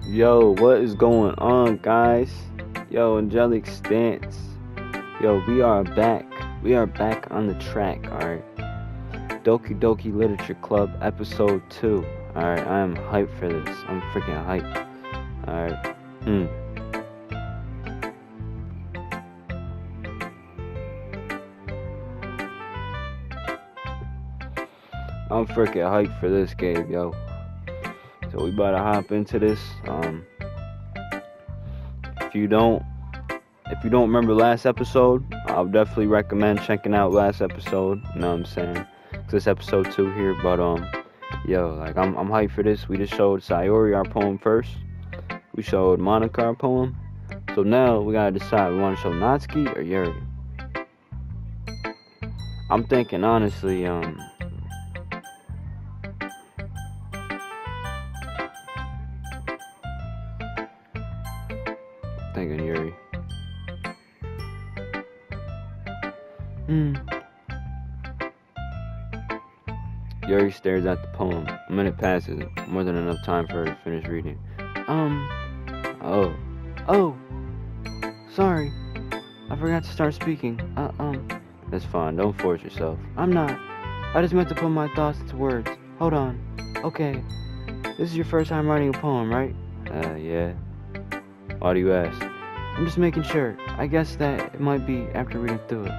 Yo, what is going on, guys? Yo, Angelic Stance. Yo, we are back. We are back on the track, alright? Doki Doki Literature Club, episode 2. Alright, I am hyped for this. I'm freaking hyped. Alright. I'm freaking hyped for this game, yo. So we about to hop into this. If you don't remember last episode, I'll definitely recommend checking out last episode. You know what I'm saying? 'Cause this episode 2 here, but yo, like I'm hyped for this. We just showed Sayori our poem first. We showed Monica our poem. So now we gotta decide we want to show Natsuki or Yuri. I'm thinking honestly, thinking Yuri. Yuri stares at the poem. A minute passes, more than enough time for her to finish reading. Oh, sorry. I forgot to start speaking. That's fine, don't force yourself. I'm not. I just meant to put my thoughts into words. Hold on. Okay. This is your first time writing a poem, right? Yeah. Why do you ask? I'm just making sure. I guess that it might be after reading through it.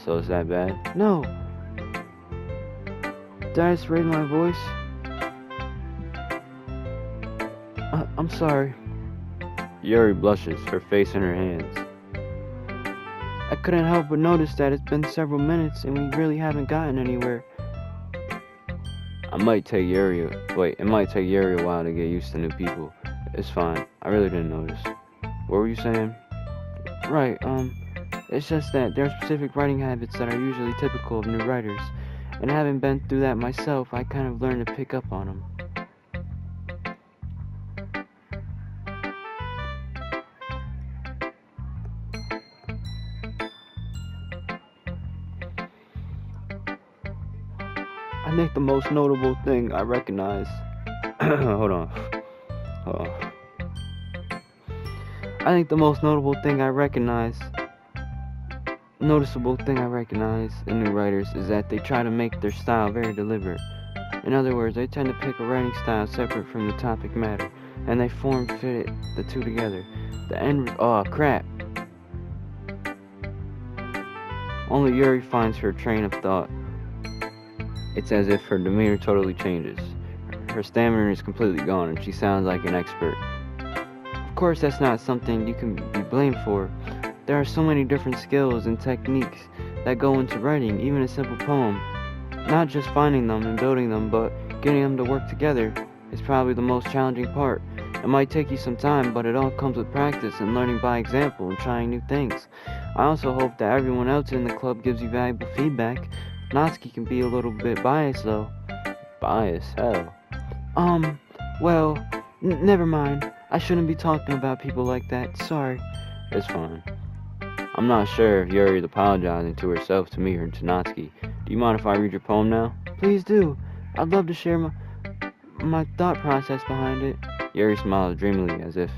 So it's that bad? No. Did I just raise my voice? I'm sorry. Yuri blushes, her face in her hands. I couldn't help but notice that it's been several minutes and we really haven't gotten anywhere. It might take Yuri a while to get used to new people. It's fine. I really didn't notice. What were you saying? Right, it's just that there are specific writing habits that are usually typical of new writers. And having been through that myself, I kind of learned to pick up on them. I think the most notable thing I recognize... Hold on. I think the most noticeable thing I recognize in new writers is that they try to make their style very deliberate. In other words, they tend to pick a writing style separate from the topic matter, and they form-fit the two together. Crap. Only Yuri finds her train of thought. It's as if her demeanor totally changes. Her stamina is completely gone, and she sounds like an expert. Of course, that's not something you can be blamed for. There are so many different skills and techniques that go into writing even a simple poem. Not just finding them and building them, but getting them to work together is probably the most challenging part. It might take you some time, but it all comes with practice and learning by example and trying new things. I also hope that everyone else in the club gives you valuable feedback. Natsuki can be a little bit biased though. Biased? Hell. Never mind. I shouldn't be talking about people like that. Sorry. It's fine. I'm not sure if Yuri is apologizing to herself, to me, or to Natsuki. Do you mind if I read your poem now? Please do. I'd love to share my thought process behind it. Yuri smiles dreamily as if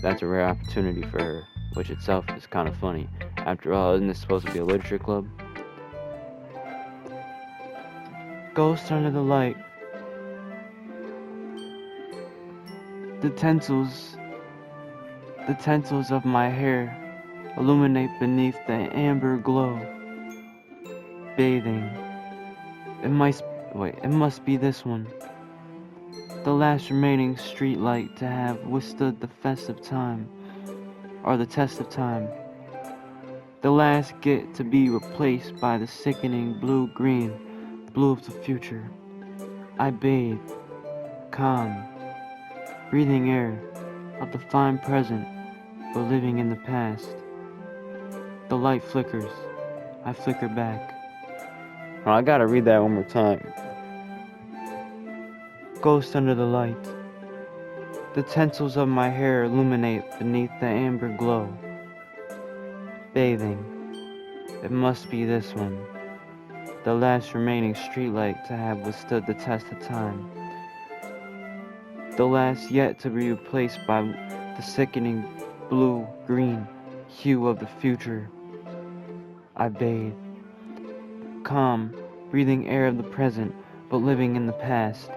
that's a rare opportunity for her, which itself is kind of funny. After all, isn't this supposed to be a literature club? Ghost under the light. The tensils of my hair illuminate beneath the amber glow. Bathing. It must be this one. The last remaining street light to have withstood the festive time, or the test of time. The last get to be replaced by the sickening blue-green blue of the future. I bathe, calm, breathing air of the fine present, but living in the past. The light flickers. I flicker back. Oh, I gotta read that one more time. Ghost under the light. The tensils of my hair illuminate beneath the amber glow. Bathing. It must be this one. The last remaining streetlight to have withstood the test of time. the last yet to be replaced by the sickening blue-green hue of the future. I bathe, calm, breathing air of the present, but living in the past.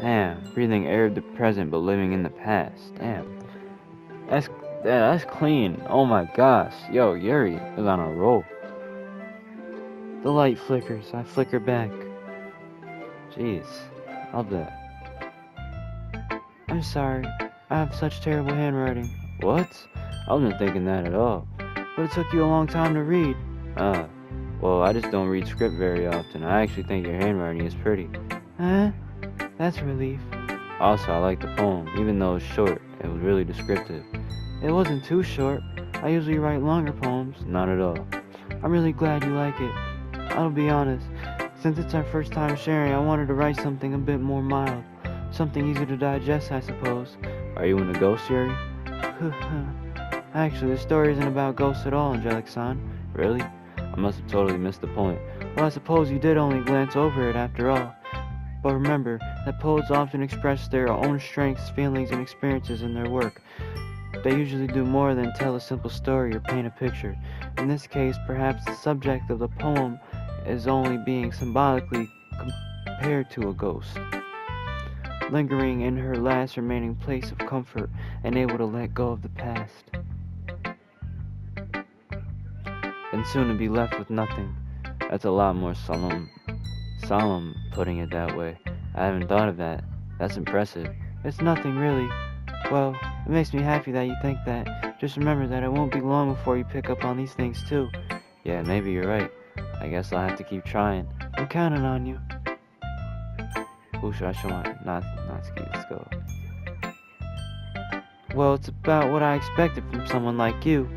Damn, breathing air of the present, but living in the past. Damn. That's clean. Oh my gosh. Yo, Yuri is on a roll. The light flickers. I flicker back. Jeez. Love that. I'm sorry. I have such terrible handwriting. What? I wasn't thinking that at all. But it took you a long time to read. Well, I just don't read script very often. I actually think your handwriting is pretty. Huh? That's a relief. Also, I like the poem. Even though it's short, it was really descriptive. It wasn't too short. I usually write longer poems. Not at all. I'm really glad you like it. I'll be honest. Since it's our first time sharing, I wanted to write something a bit more mild. Something easy to digest, I suppose. Are you into ghosts, Yuri? Actually, the story isn't about ghosts at all, Angelic-san. Really? I must have totally missed the point. Well, I suppose you did only glance over it after all. But remember that poets often express their own strengths, feelings, and experiences in their work. They usually do more than tell a simple story or paint a picture. In this case, perhaps the subject of the poem is only being symbolically compared to a ghost, lingering in her last remaining place of comfort and able to let go of the past, and soon to be left with nothing. That's a lot more solemn putting it that way. I haven't thought of that. That's impressive. It's nothing really. Well, it makes me happy that you think that. Just remember that it won't be long before you pick up on these things too. Yeah, maybe you're right. I guess I'll have to keep trying. I'm counting on you. Who should I show my Natsuki? Let's go. Well, it's about what I expected from someone like you.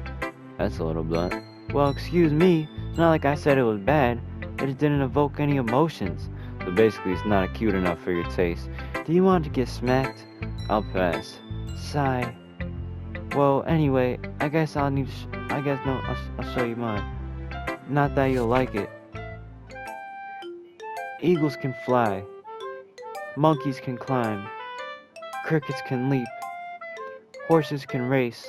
That's a little blunt. Well, excuse me. It's not like I said it was bad. It just didn't evoke any emotions. So basically, it's not cute enough for your taste. Do you want to get smacked? I'll pass. Sigh. Well, anyway, I guess I'll show you mine. Not that you'll like it. Eagles can fly. Monkeys can climb. Crickets can leap. Horses can race.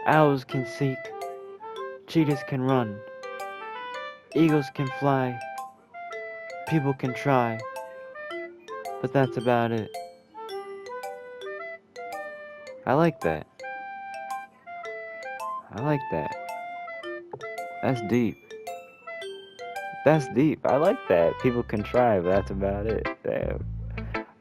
Owls can seek. Cheetahs can run. Eagles can fly. People can try. But that's about it. I like that. That's deep. I like that. People can try, but that's about it. Damn.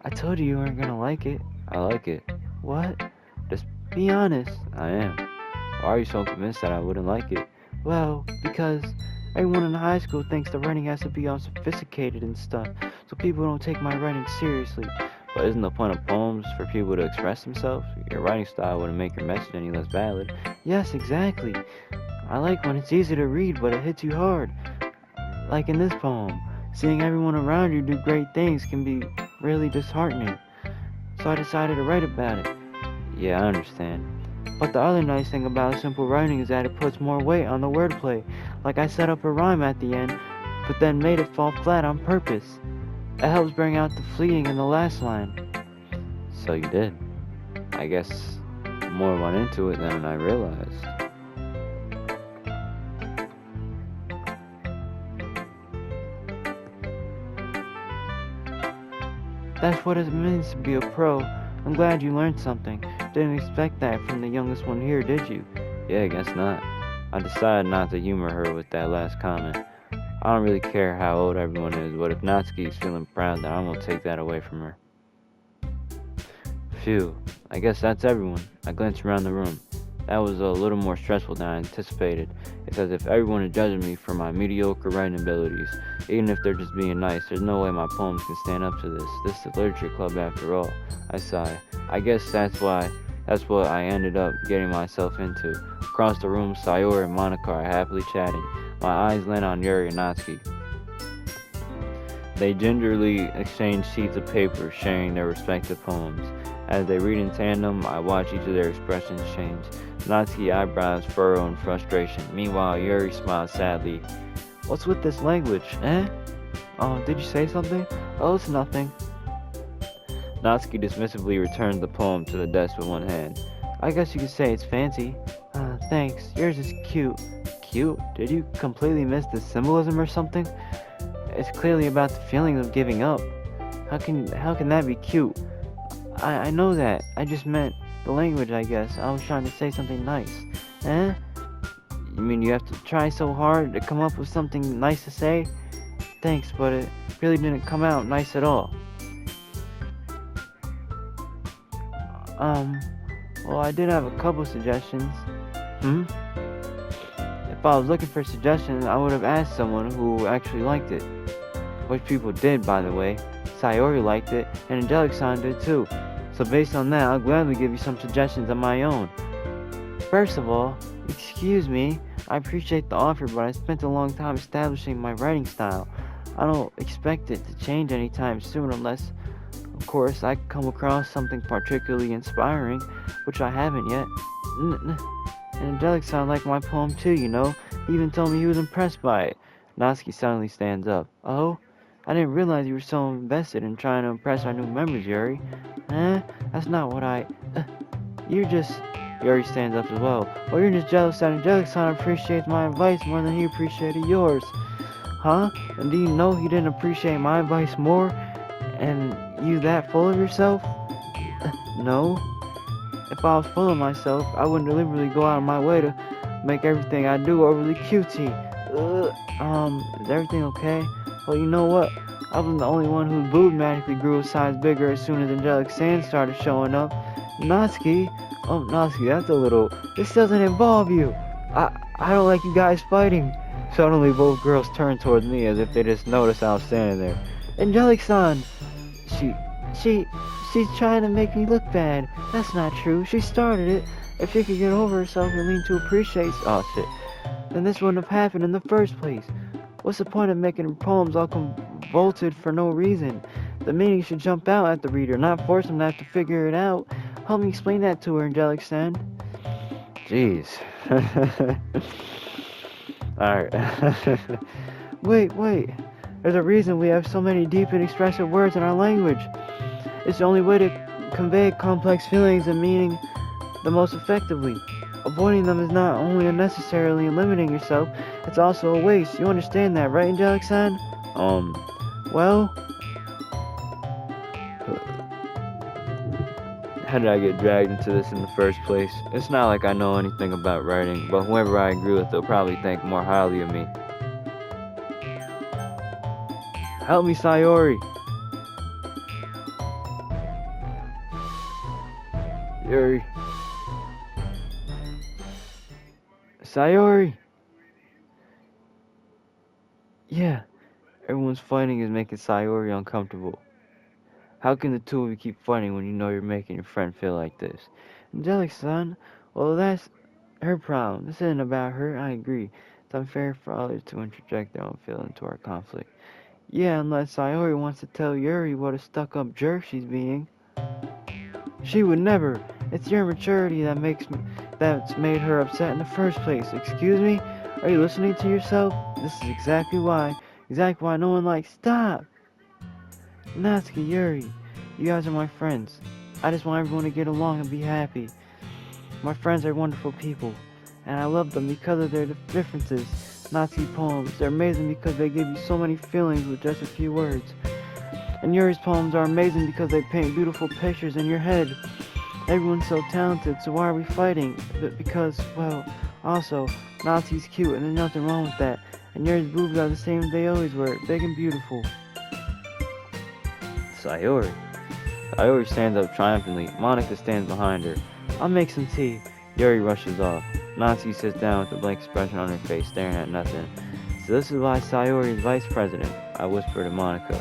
I told you weren't gonna like it. I like it. What? Just be honest. I am. Why are you so convinced that I wouldn't like it? Well, because everyone in high school thinks the writing has to be all sophisticated and stuff, so people don't take my writing seriously. But isn't the point of poems for people to express themselves? Your writing style wouldn't make your message any less valid. Yes, exactly. I like when it's easy to read, but it hits you hard. Like in this poem, seeing everyone around you do great things can be really disheartening. So I decided to write about it. Yeah, I understand. But the other nice thing about simple writing is that it puts more weight on the wordplay. Like I set up a rhyme at the end, but then made it fall flat on purpose. It helps bring out the fleeting in the last line. So you did. I guess more went into it than I realized. That's what it means to be a pro. I'm glad you learned something. Didn't expect that from the youngest one here, did you? Yeah, I guess not. I decided not to humor her with that last comment. I don't really care how old everyone is, but if Natsuki's feeling proud, then I won't take that away from her. Phew, I guess that's everyone. I glanced around the room. That was a little more stressful than I anticipated. It's as if everyone is judging me for my mediocre writing abilities. Even if they're just being nice, there's no way my poems can stand up to this. This is a literature club after all. I sigh. I guess that's what I ended up getting myself into. Across the room, Sayori and Monica are happily chatting. My eyes land on Yuri and Natsuki. They gingerly exchange sheets of paper, sharing their respective poems. As they read in tandem, I watch each of their expressions change. Natsuki's eyebrows furrow in frustration. Meanwhile, Yuri smiles sadly. What's with this language, eh? Oh, did you say something? Oh, it's nothing. Natsuki dismissively returned the poem to the desk with one hand. I guess you could say it's fancy. Thanks. Yours is cute. Cute? Did you completely miss the symbolism or something? It's clearly about the feeling of giving up. How can that be cute? I know that. I just meant the language, I guess. I was trying to say something nice. Eh? You mean you have to try so hard to come up with something nice to say? Thanks, but it really didn't come out nice at all. Well, I did have a couple suggestions. If I was looking for suggestions, I would have asked someone who actually liked it. Which people did, by the way. Sayori liked it, and Angelic-san did too. So based on that, I'll gladly give you some suggestions of my own. First of all, excuse me, I appreciate the offer, but I spent a long time establishing my writing style. I don't expect it to change anytime soon unless, of course, I come across something particularly inspiring, which I haven't yet. And Angelic-san liked my poem too, you know. He even told me he was impressed by it. Natsuki suddenly stands up. Oh? I didn't realize you were so invested in trying to impress our new members, Yuri. That's not what you're just... Yuri stands up as well. Well, you're just jealous that Angelic-san appreciates my advice more than he appreciated yours. Huh? And do you know he didn't appreciate my advice more? And you that full of yourself? No. If I was full of myself, I wouldn't deliberately go out of my way to make everything I do overly cutesy. Is everything okay? Well, you know what? I wasn't the only one whose boob magically grew a size bigger as soon as Angelic-san started showing up. Natsuki? Oh, Natsuki, that's a little... This doesn't involve you. I don't like you guys fighting. Suddenly, both girls turned towards me as if they just noticed I was standing there. Angelic-san! She's trying to make me look bad. That's not true. She started it. If she could get over herself and learn to appreciate... Oh, shit. Then this wouldn't have happened in the first place. What's the point of making poems all convoluted for no reason? The meaning should jump out at the reader, not force them to have to figure it out. Help me explain that to her, Angelic-san. Jeez. Alright. Wait. There's a reason we have so many deep and expressive words in our language. It's the only way to convey complex feelings and meaning the most effectively. Avoiding them is not only unnecessarily limiting yourself, it's also a waste. You understand that, right, Angelic-san? Well... How did I get dragged into this in the first place? It's not like I know anything about writing, but whoever I agree with will probably think more highly of me. Help me, Sayori. Yuri. Sayori. Yeah, everyone's fighting is making Sayori uncomfortable. How can the two of you keep fighting when you know you're making your friend feel like this? Angelic-san, well, that's her problem. This isn't about her, I agree. It's unfair for others to interject their own feelings into our conflict. Yeah, unless Sayori wants to tell Yuri what a stuck-up jerk she's being. She would never. It's your immaturity that's made her upset in the first place. Excuse me? Are you listening to yourself? This is exactly why no one likes... Stop! Natsuki, Yuri, you guys are my friends. I just want everyone to get along and be happy. My friends are wonderful people, and I love them because of their differences. Natsuki poems, they're amazing because they give you so many feelings with just a few words. And Yuri's poems are amazing because they paint beautiful pictures in your head. Everyone's so talented, so why are we fighting? Because, well, also, Natsuki's cute and there's nothing wrong with that. And Yuri's boobs are the same as they always were, big and beautiful. Sayori. Sayori stands up triumphantly. Monika stands behind her. I'll make some tea. Yuri rushes off. Natsuki sits down with a blank expression on her face, staring at nothing. So this is why Sayori is vice president, I whisper to Monika.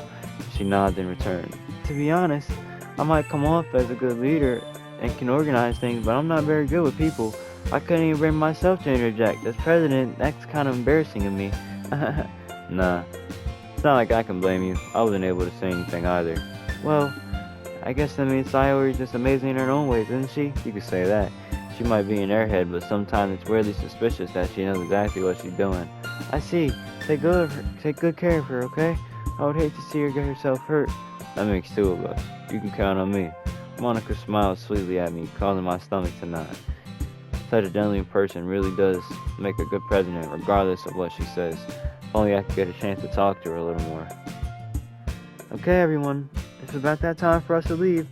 She nods in return. To be honest, I might come off as a good leader and can organize things, but I'm not very good with people. I couldn't even bring myself to interject. As president, that's kind of embarrassing of me. Nah. It's not like I can blame you. I wasn't able to say anything either. Well, I guess that means Sayori's just amazing in her own ways, isn't she? You could say that. She might be an airhead, but sometimes it's weirdly suspicious that she knows exactly what she's doing. I see. Take good care of her, okay? I would hate to see her get herself hurt. That makes two of us. You can count on me. Monica smiled sweetly at me, causing my stomach to knot. Such a genuine person really does make a good president, regardless of what she says. If only I could get a chance to talk to her a little more. Okay, everyone, it's about that time for us to leave.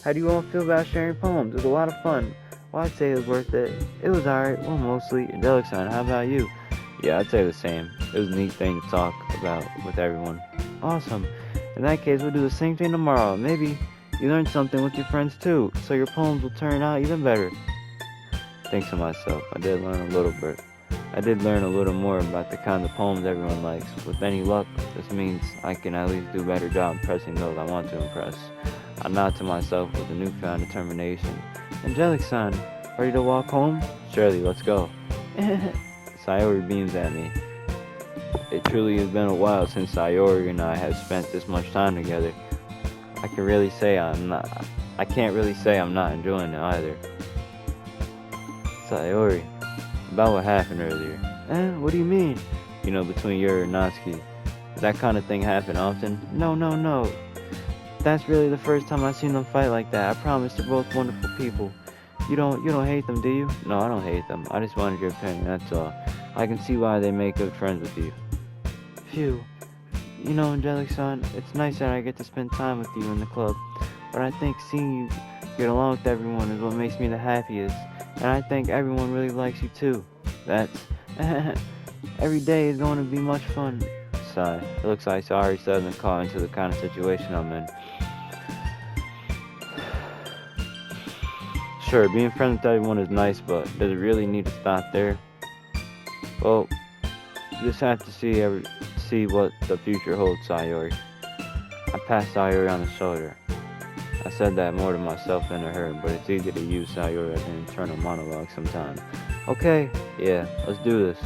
How do you all feel about sharing poems? It was a lot of fun. Well, I'd say it was worth it. It was alright, well, mostly. Angelic-san, how about you? Yeah, I'd say the same. It was a neat thing to talk about with everyone. Awesome. In that case, we'll do the same thing tomorrow. Maybe you learn something with your friends too, so your poems will turn out even better. Thanks to myself, I did learn a little bit. I did learn a little more about the kind of poems everyone likes. With any luck, this means I can at least do a better job impressing those I want to impress. I nod to myself with a newfound determination. Angelic-san, ready to walk home? Surely, let's go. Sayori beams at me. It truly has been a while since Sayori and I have spent this much time together. I can't really say I'm not enjoying it either. Sayori, about what happened earlier. What do you mean? You know, between you and Natsuki. Does that kind of thing happen often? No. That's really the first time I've seen them fight like that. I promise they're both wonderful people. You don't hate them, do you? No, I don't hate them. I just wanted your opinion, that's all. I can see why they make good friends with you. Phew. You know, Angelic-san, it's nice that I get to spend time with you in the club. But I think seeing you get along with everyone is what makes me the happiest. And I think everyone really likes you too. That's... Every day is going to be much fun. Sigh. It looks like Sayori doesn't call into the kind of situation I'm in. Sure, being friends with everyone is nice, but does it really need to stop there? Well, you just have to see what the future holds, Sayori. I passed Sayori on the shoulder. I said that more to myself than to her, but it's easy to use Sayori as an internal monologue sometimes. Okay. Yeah, let's do this.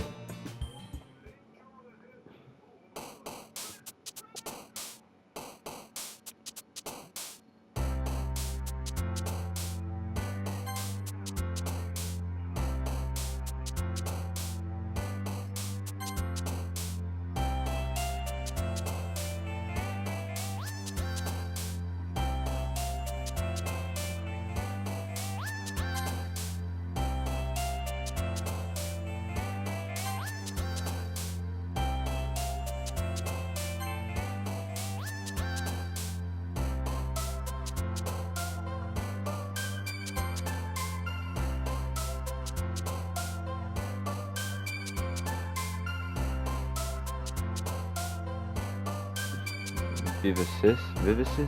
Vivacis?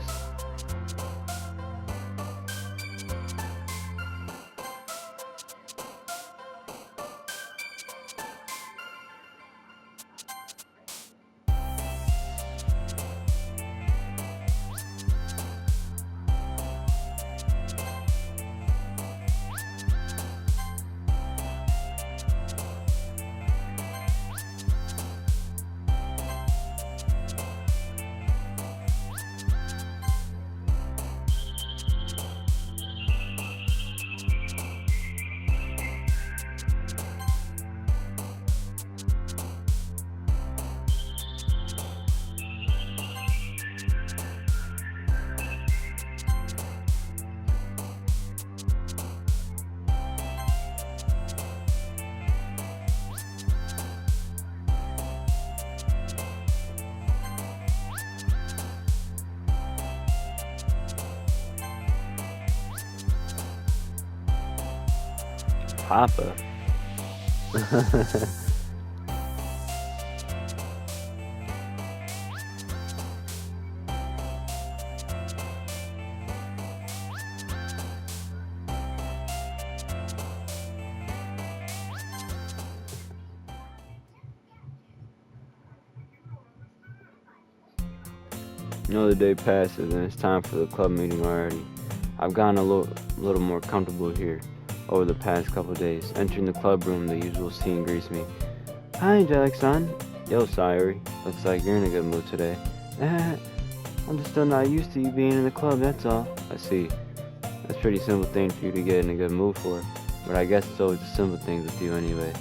Papa. Another day passes and it's time for the club meeting already. I've gotten a little more comfortable here over the past couple days. Entering the club room, the usual scene greets me. Hi, Angelic-san. Yo, Sayori. Looks like you're in a good mood today. I'm just still not used to you being in the club, that's all. I see. That's a pretty simple thing for you to get in a good mood for. But I guess it's always the simple things with you anyway.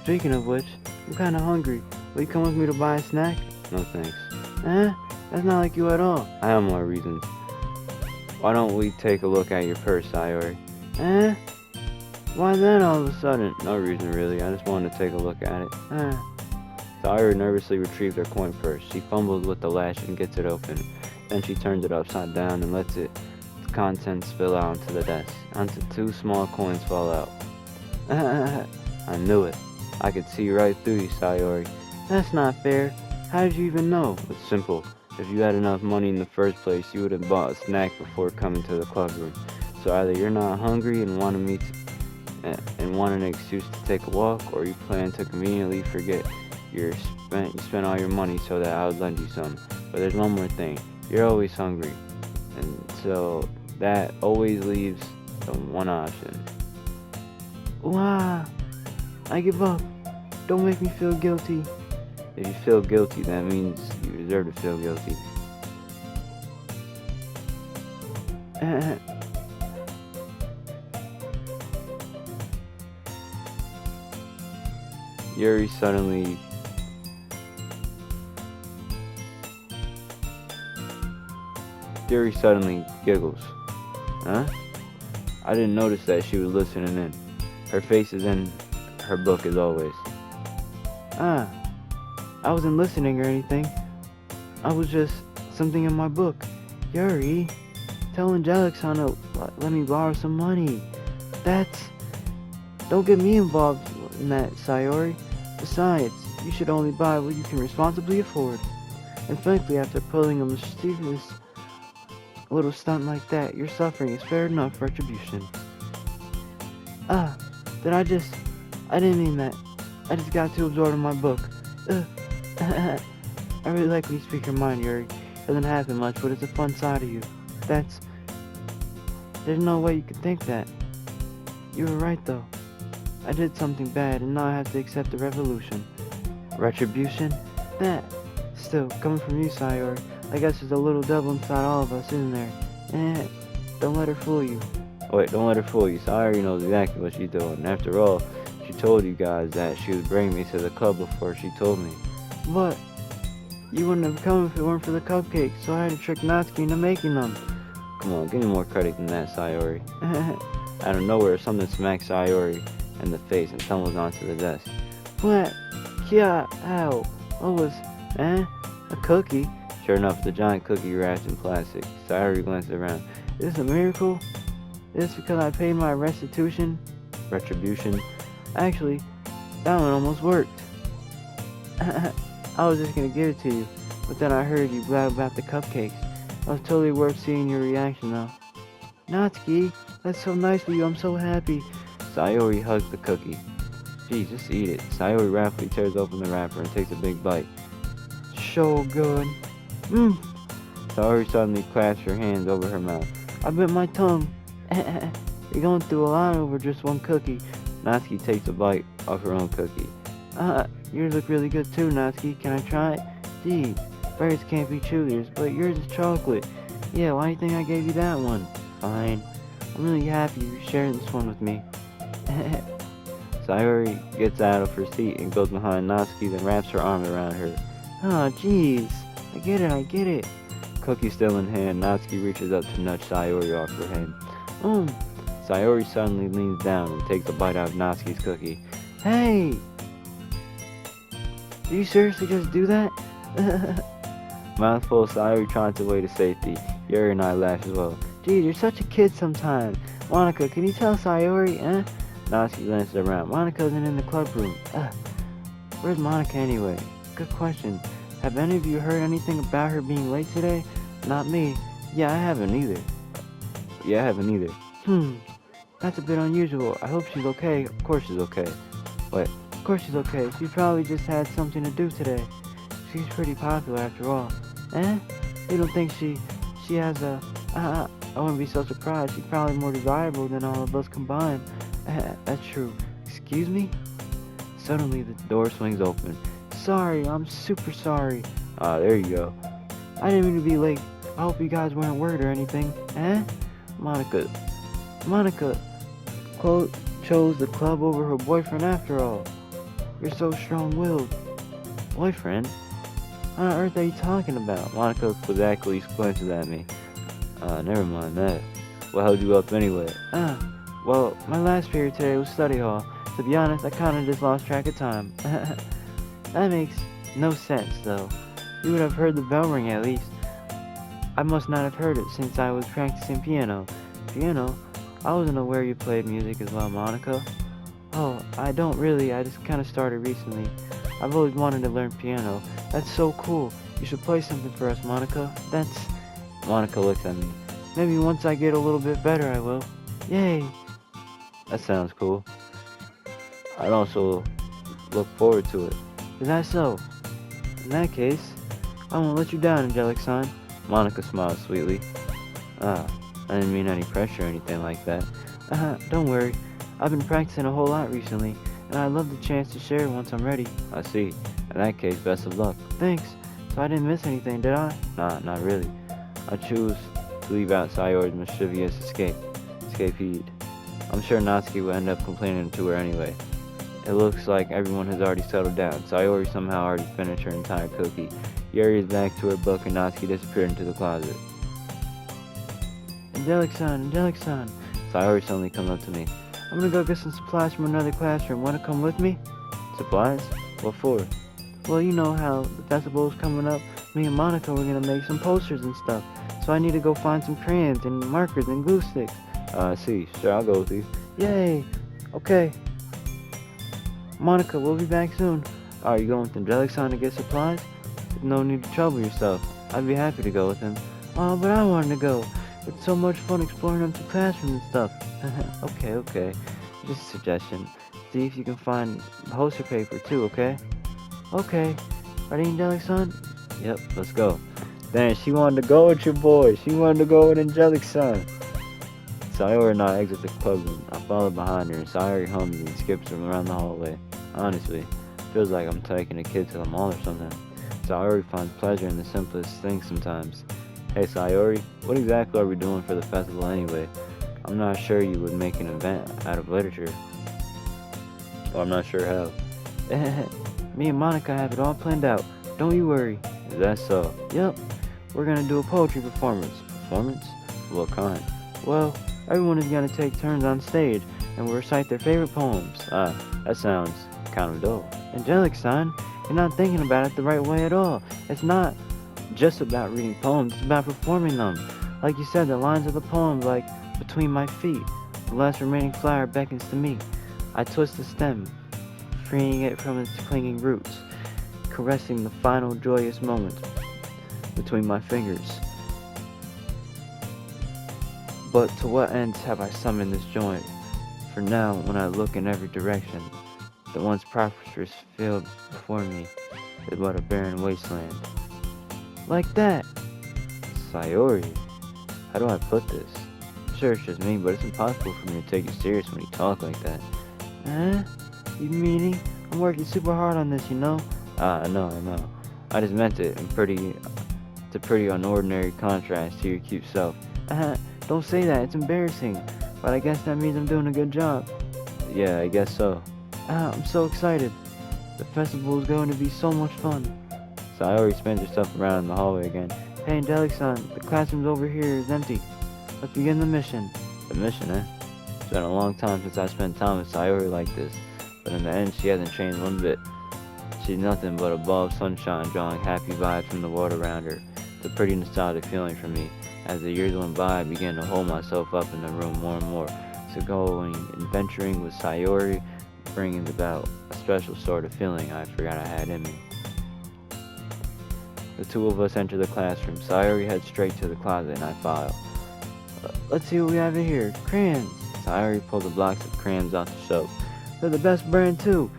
Speaking of which, I'm kinda hungry. Will you come with me to buy a snack? No thanks. That's not like you at all. I have more reasons. Why don't we take a look at your purse, Sayori? Why then all of a sudden? No reason really, I just wanted to take a look at it. Sayori nervously retrieved her coin purse. She fumbles with the latch and gets it open. Then she turns it upside down and lets its contents spill out onto the desk. Until 2 small coins fall out. I knew it. I could see right through you, Sayori. That's not fair. How did you even know? It's simple. If you had enough money in the first place, you would have bought a snack before coming to the club room. So either you're not hungry and want an excuse to take a walk, or you plan to conveniently forget you spent all your money so that I would lend you some. But there's one more thing. You're always hungry. And so that always leaves the one option. Wow. I give up. Don't make me feel guilty. If you feel guilty, that means you deserve to feel guilty. Yuri suddenly giggles. Huh? I didn't notice that she was listening in. Her face is in her book as always. I wasn't listening or anything. I was just something in my book. Yuri, tell Angelic-san to let me borrow some money. Don't get me involved in that, Sayori. Besides, you should only buy what you can responsibly afford. And frankly, after pulling a mischievous little stunt like that, your suffering is fair enough retribution. I didn't mean that. I just got too absorbed in my book. I really like when you speak your mind, Yuri. Doesn't happen much, but it's a fun side of you. There's no way you could think that. You were right, though. I did something bad, and now I have to accept the revolution. Retribution? Still, coming from you, Sayori, I guess there's a little devil inside all of us, isn't there? Don't let her fool you. Wait, don't let her fool you. Sayori knows exactly what she's doing. After all, she told you guys that she would bring me to the club before she told me. But you wouldn't have come if it weren't for the cupcakes, so I had to trick Natsuki into making them. Come on, give me more credit than that, Sayori. Out of nowhere, something smacks Sayori in the face and tumbles onto the desk. What? Yeah, ow. What was, a cookie? Sure enough, the giant cookie wrapped in plastic. Sayori glanced around. Is this a miracle? Is this because I paid my restitution? Retribution? Actually, that one almost worked. I was just gonna give it to you, but then I heard you blab about the cupcakes. It was totally worth seeing your reaction though. Natsuki, that's so nice of you, I'm so happy. Sayori hugged the cookie. Gee, just eat it. Sayori rapidly tears open the wrapper and takes a big bite. So good. Sayori suddenly clasps her hands over her mouth. I bit my tongue. You're going through a lot over just one cookie. Natsuki takes a bite of her own cookie. Yours look really good too, Natsuki. Can I try it? Gee, berries can't be chewiers, but yours is chocolate. Yeah, why do you think I gave you that one? Fine. I'm really happy you're sharing this one with me. Sayori gets out of her seat and goes behind Natsuki, then wraps her arm around her. Oh, jeez. I get it. Cookie still in hand, Natsuki reaches up to nudge Sayori off her hand. Sayori suddenly leans down and takes a bite out of Natsuki's cookie. Hey! Did you seriously just do that? Mouthful, Sayori trots away to safety. Yuri and I laugh as well. Gee, you're such a kid sometimes. Monica, can you tell Sayori, Natsuki glances around. Monica isn't in the club room. Where's Monica anyway? Good question. Have any of you heard anything about her being late today? Not me. Yeah, I haven't either. That's a bit unusual. I hope she's okay. Of course she's okay. What? Of course she's okay. She probably just had something to do today. She's pretty popular after all. You don't think she has a... I wouldn't be so surprised. She's probably more desirable than all of us combined. That's true. Excuse me? Suddenly the door swings open. Sorry, I'm super sorry. There you go. I didn't mean to be late. I hope you guys weren't worried or anything. Monica, Chloe chose the club over her boyfriend after all. You're so strong-willed. Boyfriend? What on earth are you talking about? Monica quizzically squinted at me. Never mind that. What held you up anyway? Well, my last period today was study hall. To be honest, I kinda just lost track of time. That makes no sense, though. You would have heard the bell ring at least. I must not have heard it since I was practicing piano. Piano? I wasn't aware you played music as well, Monica. Oh, I don't really. I just kinda started recently. I've always wanted to learn piano. That's so cool. You should play something for us, Monica. Monica looked at me. Maybe once I get a little bit better, I will. Yay! That sounds cool. I'd also look forward to it. Is that so? In that case, I won't let you down, Angelic Son. Monica smiled sweetly. I didn't mean any pressure or anything like that. Don't worry. I've been practicing a whole lot recently, and I'd love the chance to share once I'm ready. I see. In that case, best of luck. Thanks. So I didn't miss anything, did I? Nah, not really. I choose to leave out Sayori's mischievous escapade. I'm sure Natsuki will end up complaining to her anyway. It looks like everyone has already settled down. Sayori somehow already finished her entire cookie. Yuri is back to her book and Natsuki disappeared into the closet. Angelic Son. Sayori suddenly comes up to me. I'm gonna go get some supplies from another classroom. Wanna come with me? Supplies? What for? Well, you know how the festival is coming up. Me and Monica were gonna make some posters and stuff. So I need to go find some crayons and markers and glue sticks. I see. Sure, I'll go with you. Yay! Okay. Monica, we'll be back soon. Are you going with Angelic Son to get supplies? There's no need to trouble yourself. I'd be happy to go with him. Oh, but I wanted to go. It's so much fun exploring empty classrooms and stuff. Okay. Just a suggestion. See if you can find poster paper too, okay? Okay. Ready, Angelic Son? Yep, let's go. Dang, she wanted to go with your boy. She wanted to go with Angelic Son. Sayori and I exit the clubroom. I follow behind her, and Sayori hums and skips around the hallway. Honestly, feels like I'm taking a kid to the mall or something. Sayori finds pleasure in the simplest things sometimes. Hey Sayori, what exactly are we doing for the festival anyway? I'm not sure you would make an event out of literature. Well, I'm not sure how. Me and Monica have it all planned out. Don't you worry. Is that so? Yep. We're gonna do a poetry performance. Performance? What kind? Well, everyone is gonna take turns on stage and will recite their favorite poems. That sounds kind of dope. Angelic Son, you're not thinking about it the right way at all. It's not just about reading poems, it's about performing them. Like you said, the lines of the poem, like, between my feet, the last remaining flower beckons to me. I twist the stem, freeing it from its clinging roots, caressing the final joyous moment between my fingers. But to what ends have I summoned this joint? For now, when I look in every direction, the once prosperous field before me is but a barren wasteland. Like that! Sayori, how do I put this? Sure, it's just me, but it's impossible for me to take you serious when you talk like that. You meaning? I'm working super hard on this, you know? I know. I just meant it in it's a pretty unordinary contrast to your cute self. Don't say that, it's embarrassing. But I guess that means I'm doing a good job. Yeah, I guess so. I'm so excited. The festival is going to be so much fun. Sayori spins herself around in the hallway again. Hey, Angelic Son, the classroom over here is empty. Let's begin the mission. The mission, eh? It's been a long time since I spent time with Sayori like this, but in the end she hasn't changed one bit. She's nothing but a ball of sunshine drawing happy vibes from the world around her. It's a pretty nostalgic feeling for me. As the years went by, I began to hold myself up in the room more and more. So going and venturing with Sayori, bringing about a special sort of feeling I forgot I had in me. The two of us enter the classroom. Sayori heads straight to the closet and I follow. Let's see what we have in here. Crayons. Sayori pulls the blocks of crayons off the shelf. They're the best brand too.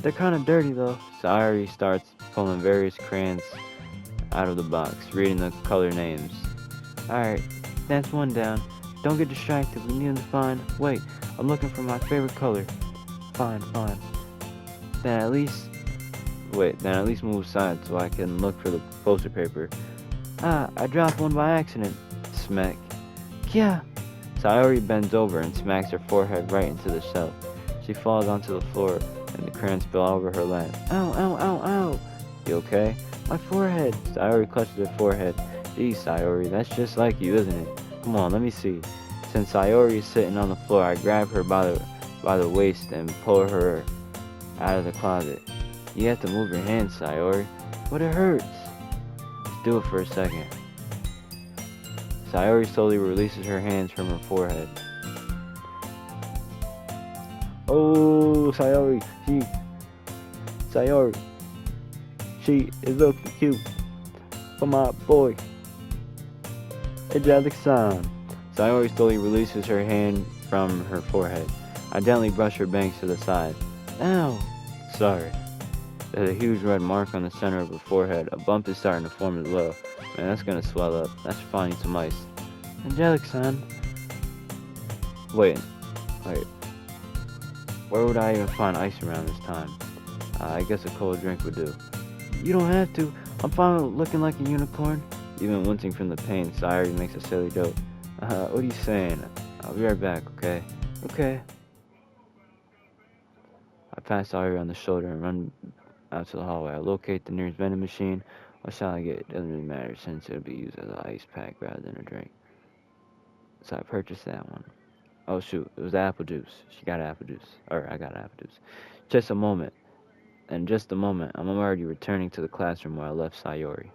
They're kind of dirty though. Sayori starts pulling various crayons out of the box, reading the color names. Alright, that's one down. Don't get distracted. We need to find... Wait, I'm looking for my favorite color. Fine. Then at least move aside so I can look for the poster paper. I dropped one by accident. Smack. Yeah. Sayori bends over and smacks her forehead right into the shelf. She falls onto the floor and the crayons spill all over her lap. Ow. You okay? My forehead. Sayori clutches her forehead. Geez, Sayori, that's just like you, isn't it? Come on, let me see. Since Sayori is sitting on the floor, I grab her by the waist and pull her out of the closet. You have to move your hands, Sayori. But it hurts. Just do it for a second. Sayori slowly releases her hands from her forehead. Oh, Sayori, she is looking cute for my boy. Angelic-san. Sayori slowly releases her hand from her forehead. I gently brush her bangs to the side. Ow! Sorry. There's a huge red mark on the center of her forehead. A bump is starting to form as well. Man, that's gonna swell up. That should probably need some ice. Angelic-san. Wait. Where would I even find ice around this time? I guess a cold drink would do. You don't have to. I'm fine with looking like a unicorn. Even wincing from the pain, Sayori makes a silly joke. What are you saying? I'll be right back, okay? Okay. I pass Sayori on the shoulder and run out to the hallway. I locate the nearest vending machine. What shall I get? It doesn't really matter since it'll be used as an ice pack rather than a drink. So I purchased that one. Oh shoot, it was apple juice. She got apple juice. Or I got apple juice. Just a moment. In just a moment, I'm already returning to the classroom where I left Sayori.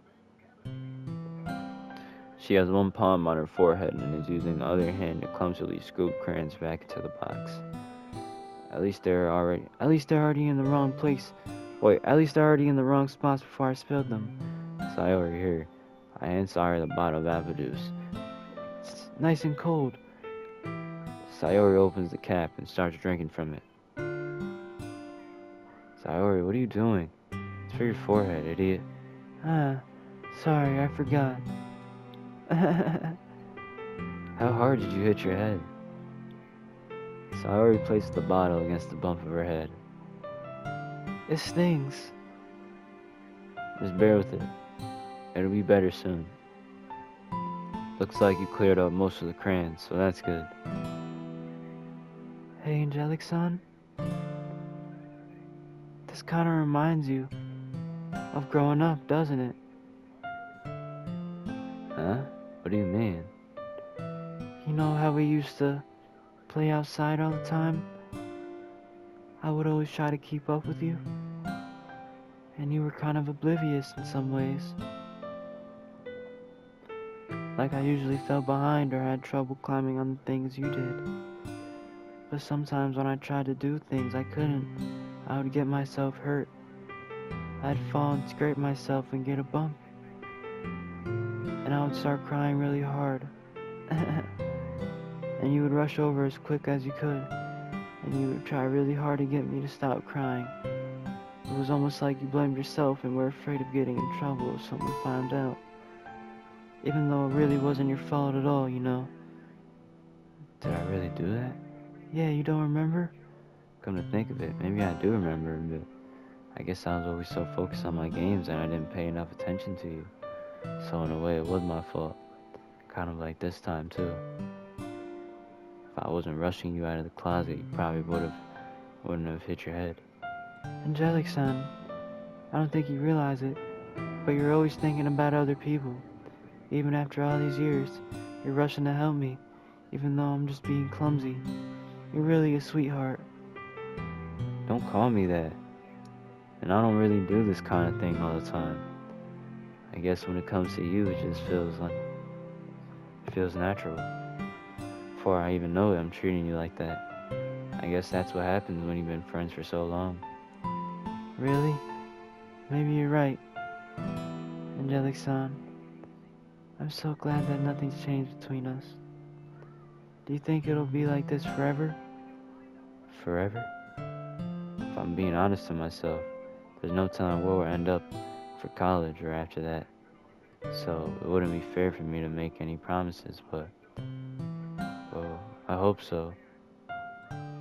She has one palm on her forehead and is using the other hand to clumsily scoop crayons back into the box. At least they're already in the wrong place. Wait, at least they're already in the wrong spots before I spilled them. Sayori, here. I hand Sayori the bottle of apple juice. It's nice and cold. Sayori opens the cap and starts drinking from it. Sayori, what are you doing? It's for your forehead, idiot. Sorry, I forgot. How hard did you hit your head? Sayori placed the bottle against the bump of her head. It stings. Just bear with it. It'll be better soon. Looks like you cleared up most of the crayons, so that's good. Hey, Angelic-san. This kind of reminds you of growing up, doesn't it? Huh? What do you mean? You know how we used to play outside all the time? I would always try to keep up with you. And you were kind of oblivious in some ways. Like I usually fell behind or had trouble climbing on the things you did. But sometimes when I tried to do things I couldn't, I would get myself hurt. I'd fall and scrape myself and get a bump. And I would start crying really hard. And you would rush over as quick as you could. And you would try really hard to get me to stop crying. It was almost like you blamed yourself and were afraid of getting in trouble if someone found out. Even though it really wasn't your fault at all, you know. Did I really do that? Yeah, you don't remember? Come to think of it, maybe I do remember, but I guess I was always so focused on my games and I didn't pay enough attention to you. So in a way, it was my fault. Kind of like this time, too. If I wasn't rushing you out of the closet, you probably wouldn't have hit your head. Angelic-san, I don't think you realize it, but you're always thinking about other people. Even after all these years, you're rushing to help me, even though I'm just being clumsy. You're really a sweetheart. Don't call me that. And I don't really do this kind of thing all the time. I guess when it comes to you, it just feels natural. Before I even know it, I'm treating you like that. I guess that's what happens when you've been friends for so long. Really? Maybe you're right. Angelic-san, I'm so glad that nothing's changed between us. Do you think it'll be like this forever? Forever? If I'm being honest to myself, there's no telling where we'll end up for college or after that. So it wouldn't be fair for me to make any promises, but well, I hope so.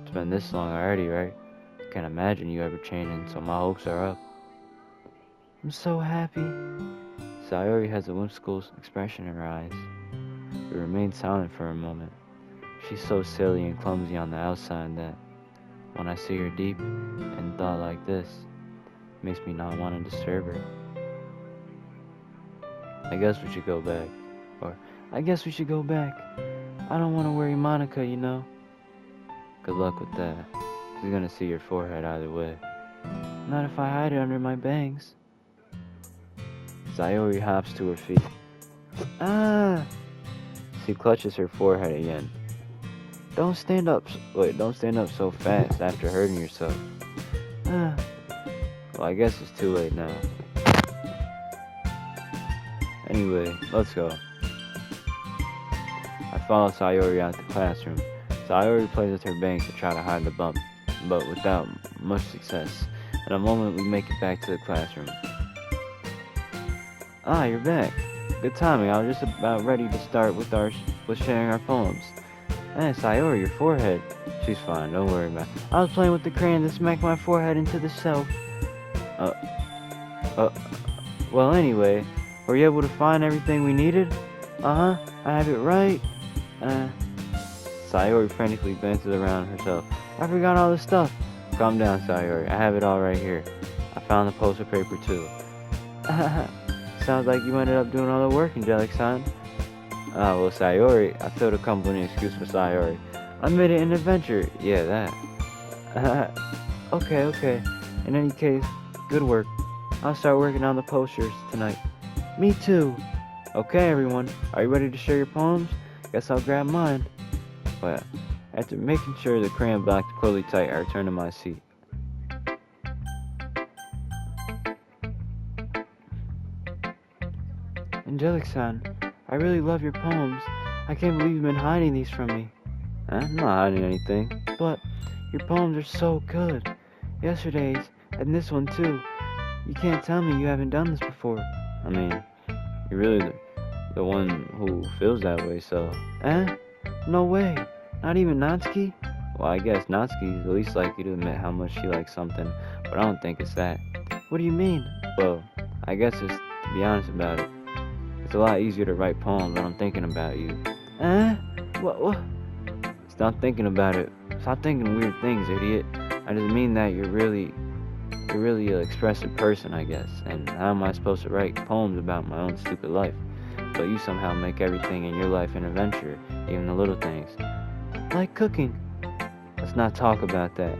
It's been this long already, right? I can't imagine you ever changing, so my hopes are up. I'm so happy. Sayori has a whimsical expression in her eyes. We remain silent for a moment. She's so silly and clumsy on the outside that when I see her deep in thought like this, it makes me not want to disturb her. I guess we should go back. Or, I guess we should go back. I don't want to worry Monica, you know. good luck with that. She's gonna see your forehead either way. Not if I hide it under my bangs. Sayori hops to her feet. Ah! She clutches her forehead again. Don't stand up so fast after hurting yourself. Ah! Well, I guess it's too late now. Anyway, let's go. I follow Sayori out the classroom. Sayori plays with her bangs to try to hide the bump, but without much success. In a moment, we make it back to the classroom. Ah, you're back. Good timing. I was just about ready to start with sharing our poems. Sayori, your forehead. She's fine, don't worry about it. I was playing with the crayon that smacked my forehead into the shelf. Well, anyway, were you able to find everything we needed? I have it right. Sayori frantically dances around herself. I forgot all the stuff. Calm down, Sayori. I have it all right here. I found the poster paper too. Sounds like you ended up doing all the work, Angelic-san. Well, Sayori, I feel the company excuse for Sayori. I made it an adventure. Yeah, that. Okay. In any case, good work. I'll start working on the posters tonight. Me too. Okay, everyone. Are you ready to share your poems? Guess I'll grab mine. Well, after making sure the crayon blocked clearly tight, I returned to my seat. Angelic-san, I really love your poems. I can't believe you've been hiding these from me. I'm not hiding anything. But your poems are so good. Yesterday's, and this one too. You can't tell me you haven't done this before. I mean, you're really the one who feels that way, so... No way. Not even Natsuki? Well, I guess Natsuki's the least likely to admit how much she likes something, but I don't think it's that. What do you mean? Well, I guess it's, to be honest about it, it's a lot easier to write poems when I'm thinking about you. What? Stop thinking about it. Stop thinking weird things, idiot. I just mean that you're really an expressive person, I guess. And how am I supposed to write poems about my own stupid life? But you somehow make everything in your life an adventure, even the little things. Like cooking. Let's not talk about that.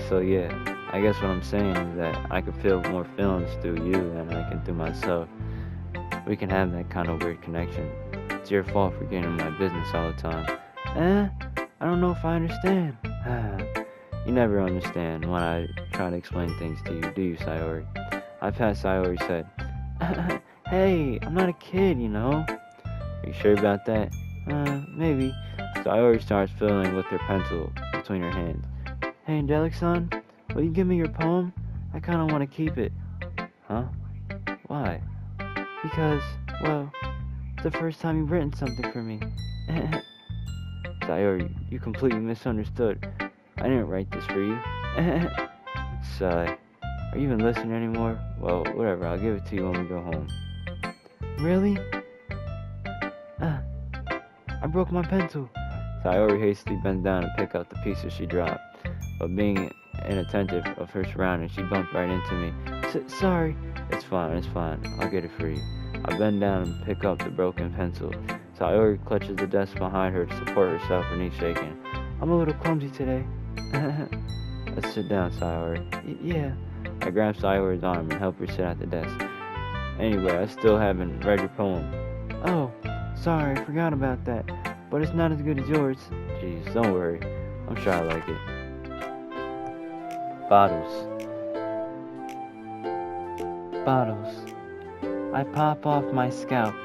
So yeah, I guess what I'm saying is that I can feel more feelings through you than I can through myself. We can have that kind of weird connection. It's your fault for getting in my business all the time. I don't know if I understand. You never understand when I try to explain things to you, do you, Sayori? I've had Sayori said. Hey, I'm not a kid, you know. Are you sure about that? Maybe. Sayori starts fiddling with her pencil between her hands. Hey, Angelic-san, will you give me your poem? I kinda wanna keep it. Huh? Why? Because, well, it's the first time you've written something for me. Sayori, you completely misunderstood. I didn't write this for you. Sigh. Are you even listening anymore? Well, whatever, I'll give it to you when we go home. Really? I broke my pencil. Sayori hastily bends down to pick up the pieces she dropped, but being inattentive of her surroundings, she bumped right into me. Sorry. It's fine. I'll get it for you. I bend down and pick up the broken pencil. Sayori clutches the desk behind her to support herself, her knees shaking. I'm a little clumsy today. Let's sit down, Sayori. Yeah. I grab Sayori's arm and help her sit at the desk. Anyway, I still haven't read your poem. Oh, sorry, I forgot about that. But it's not as good as yours. Jeez, don't worry. I'm sure I like it. Bottles. I pop off my scalp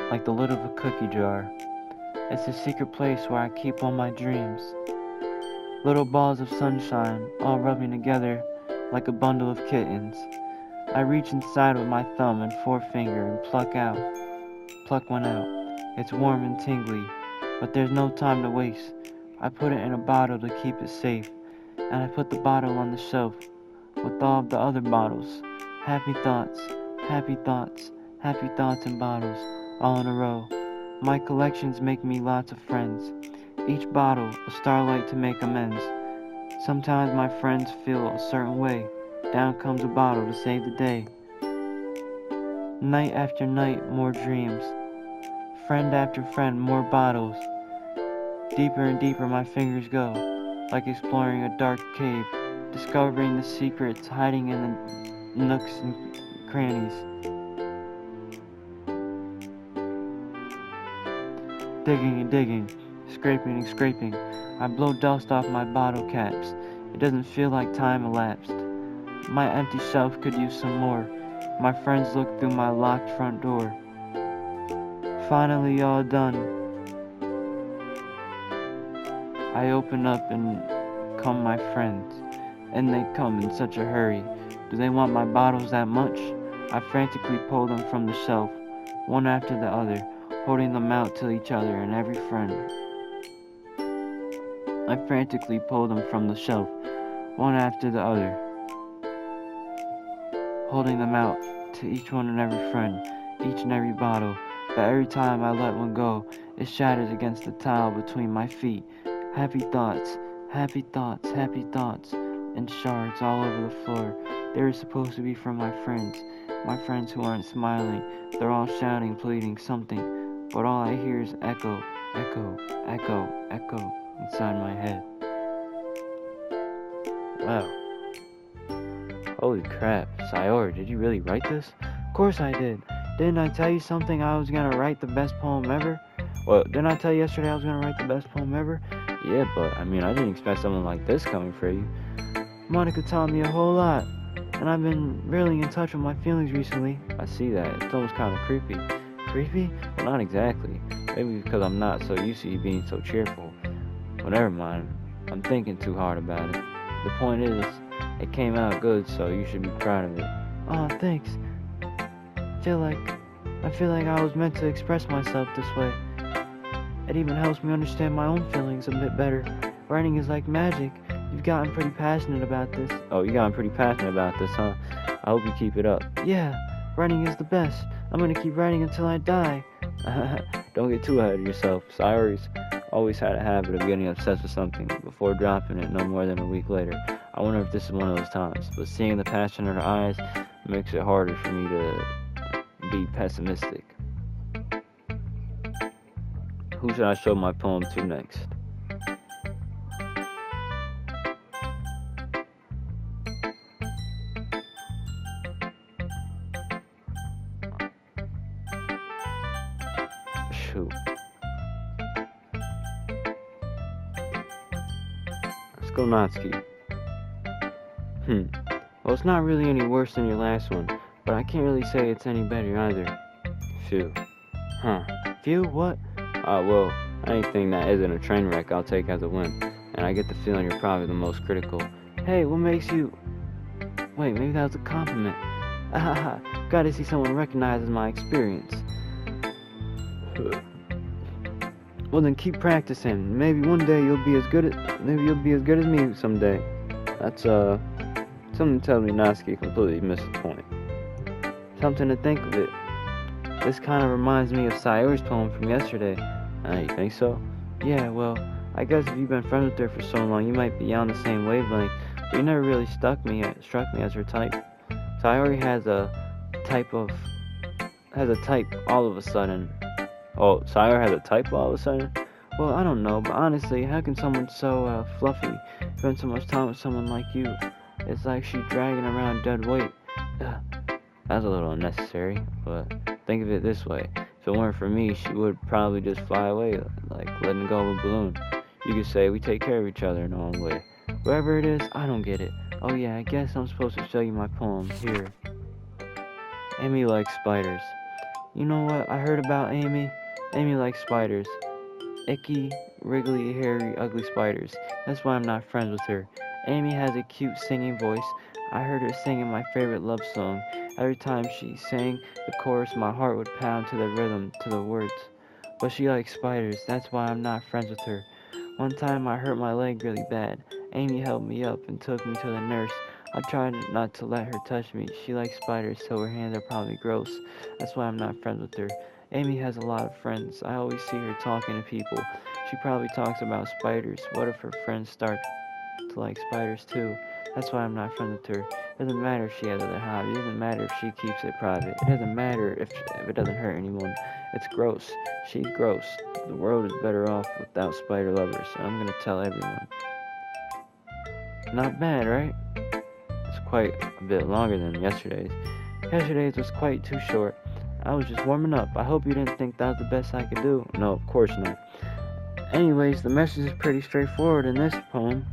like the lid of a cookie jar. It's a secret place where I keep all my dreams. Little balls of sunshine all rubbing together like a bundle of kittens. I reach inside with my thumb and forefinger and pluck one out. It's warm and tingly, but there's no time to waste. I put it in a bottle to keep it safe, and I put the bottle on the shelf with all of the other bottles. Happy thoughts in bottles, all in a row. My collections make me lots of friends. Each bottle a starlight to make amends. Sometimes my friends feel a certain way. Down comes a bottle to save the day. Night after night, more dreams. Friend after friend, more bottles. Deeper and deeper my fingers go, like exploring a dark cave, discovering the secrets hiding in the nooks and crannies. Digging and digging, scraping and scraping, I blow dust off my bottle caps. It doesn't feel like time elapsed. My empty shelf could use some more. My friends look through my locked front door. Finally all done. I open up and come my friends, and they come in such a hurry. Do they want my bottles that much? I frantically pull them from the shelf, one after the other, holding them out to each other and every friend. I frantically pull them from the shelf, one after the other, holding them out to each one and every friend, each and every bottle. But every time I let one go, it shatters against the tile between my feet. Happy thoughts, happy thoughts, happy thoughts, and shards all over the floor. They were supposed to be from my friends who aren't smiling. They're all shouting, pleading something, but all I hear is echo, echo, echo, echo inside my head. Wow. Holy crap. Sayori, did you really write this? Of course I did. Didn't I tell you something? I was gonna write the best poem ever? Well, Didn't I tell you yesterday I was gonna write the best poem ever? yeah, but I didn't expect something like this coming for you. Monica taught me a whole lot, and I've been really in touch with my feelings recently. I see that. It's almost kind of creepy. Creepy? Well, not exactly. Maybe because I'm not so used to you being so cheerful. Well, never mind. I'm thinking too hard about it. The point is, it came out good, so you should be proud of it. Oh, thanks. I feel like I was meant to express myself this way. It even helps me understand my own feelings a bit better. Writing is like magic. You've gotten pretty passionate about this. Oh, you gotten pretty passionate about this, huh? I hope you keep it up. Yeah, writing is the best. I'm gonna keep writing until I die. Don't get too ahead of yourself. Sayori's always had a habit of getting obsessed with something before dropping it no more than a week later. I wonder if this is one of those times, but seeing the passion in her eyes makes it harder for me to be pessimistic. Who should I show my poem to next? Shoot. Let's go Natsuki. Well, it's not really any worse than your last one, but I can't really say it's any better either. Phew. Huh. Phew, what? Well, anything that isn't a train wreck I'll take as a win, and I get the feeling you're probably the most critical. Hey, what makes you... Wait, maybe that was a compliment. Gotta see someone recognizes my experience. Well, then keep practicing. Maybe one day you'll be as good as me someday. That's, something tells me Natsuki completely missed the point. Something to think of it. This kind of reminds me of Sayori's poem from yesterday. You think so? Yeah, well, I guess if you've been friends with her for so long, you might be on the same wavelength, but you never really struck me as her type. Sayori has a type all of a sudden. Oh, Sayori has a type all of a sudden? Well, I don't know, but honestly, how can someone so fluffy spend so much time with someone like you? It's like she's dragging around dead weight. That's a little unnecessary, but think of it this way. If it weren't for me, she would probably just fly away, like letting go of a balloon. You could say we take care of each other in our own way. Wherever it is, I don't get it. Oh yeah, I guess I'm supposed to show you my poem. Here. Amy likes spiders. You know what I heard about Amy? Amy likes spiders. Icky, wriggly, hairy, ugly spiders. That's why I'm not friends with her. Amy has a cute singing voice. I heard her singing my favorite love song. Every time she sang the chorus, my heart would pound to the rhythm, to the words. But she likes spiders. That's why I'm not friends with her. One time I hurt my leg really bad. Amy held me up and took me to the nurse. I tried not to let her touch me. She likes spiders, so her hands are probably gross. That's why I'm not friends with her. Amy has a lot of friends. I always see her talking to people. She probably talks about spiders. What if her friends start to like spiders too. That's why I'm not friends with her. It doesn't matter if she has other hobbies. It doesn't matter if she keeps it private. It doesn't matter if it doesn't hurt anyone. It's gross. She's gross. The world is better off without spider lovers, and I'm gonna tell everyone. Not bad, right? It's quite a bit longer than yesterday's. Yesterday's was quite too short. I was just warming up. I hope you didn't think that was the best I could do. No, of course not. Anyways, the message is pretty straightforward in this poem.